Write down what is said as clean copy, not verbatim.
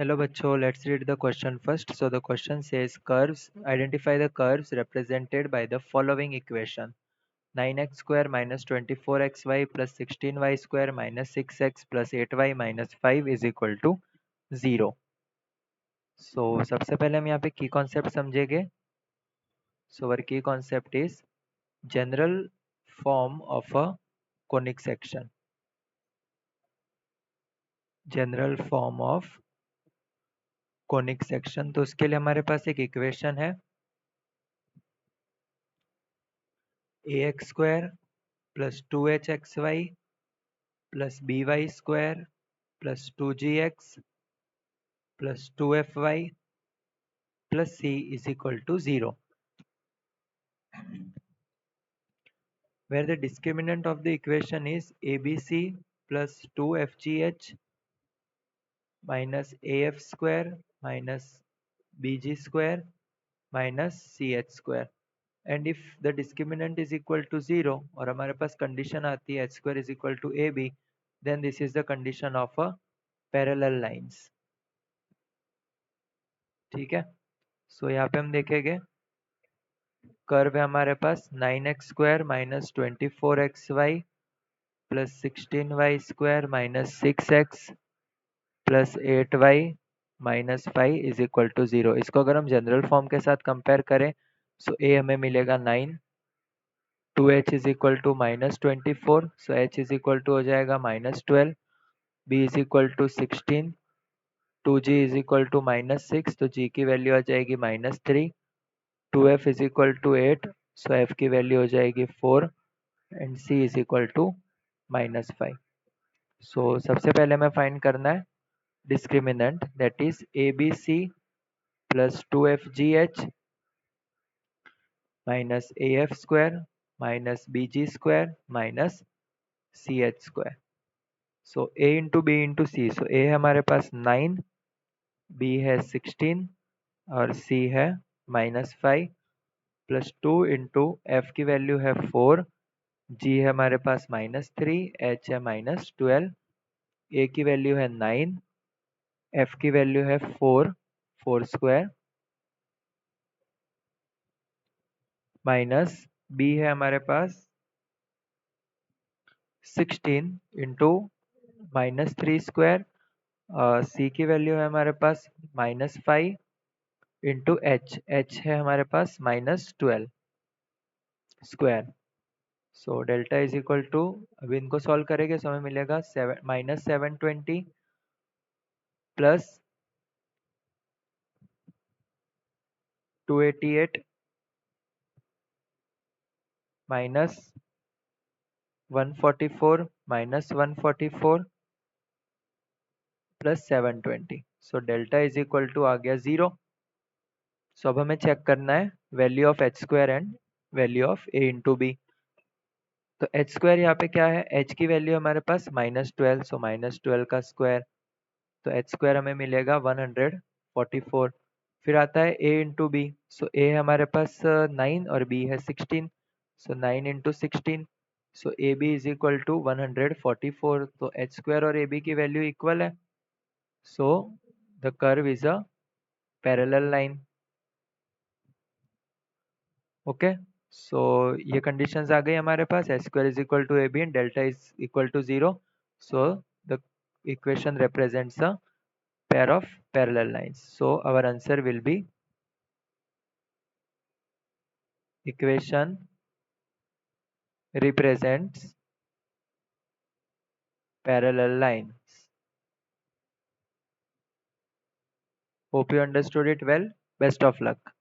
Hello बच्चों, let's read the question first. So the question says identify the curves represented by the following equation. 9x square minus 24xy plus 16y square minus 6x plus 8y minus 5 is equal to 0. So सबसे पहले हम यहाँ पे की concept समझेंगे. So our key concept is general form of a conic section. General form of conic section. तो उसके लिए हमारे पास एक इक्वेशन है ax square plus 2hxy plus by square plus 2gx plus 2fy plus c is equal to 0, where the discriminant of the equation is abc plus 2fgh minus af square minus bg square minus ch square. And if the discriminant is equal to 0 और हमारे पास condition आती है h square is equal to ab, then this is the condition of a parallel lines. ठीक है. सो यहाँ पे हम देखेंगे कर्व है हमारे पास 9x square minus 24xy plus 16y square minus 6x plus 8y minus 5 is equal to 0. इसको अगर हम जनरल फॉर्म के साथ कंपेयर करें सो a हमें मिलेगा 9, 2h is equal to minus 24, so h is equal to हो जाएगा minus 12, b is equal to 16, 2g is equal to minus 6, तो g की वैल्यू आ जाएगी minus 3, 2f is equal to 8, so f की वैल्यू हो जाएगी 4 and c is equal to minus 5. So सबसे पहले हमें फाइंड करना है discriminant, that is abc plus 2fgh minus af square minus bg square minus ch square. So a into B into C. So a है हमारे पास 9, b है 16 और c है माइनस 5 प्लस 2 इंटू एफ की वैल्यू है 4, g है हमारे पास माइनस 3, h है माइनस 12, a की वैल्यू है 9, f की वैल्यू है 4, 4 स्क्वायर माइनस b है हमारे पास 16 इंटू माइनस 3 स्क्वायर, c की वैल्यू है हमारे पास माइनस 5 इंटू h है हमारे पास minus 12 square. So delta is equal to, अभी इनको सॉल्व करेंगे सो हमें मिलेगा minus 720 plus 288 minus 144 minus 144 plus 720. So delta is equal to आ गया 0. सो अब हमें चेक करना है value of H square and value of A into B. तो एच स्क्वायर यहाँ पे क्या है, एच की वैल्यू हमारे पास माइनस 12, सो माइनस 12 का स्क्वायर, तो एच स्क्वायर हमें मिलेगा 144. फिर आता है ए इंटू बी. सो ए है हमारे पास 9 और बी है 16, so 9 into 16, so A B is equal to 144. तो एच स्क्वायर और ए बी की वैल्यू इक्वल है, so the curve is a parallel line. Okay. So ये कंडीशंस आ गई हमारे पास, H square is equal to A B and delta is equal to 0. So the equation represents a pair of parallel lines. So our answer will be equation represents parallel lines. Hope you understood it well. Best of luck.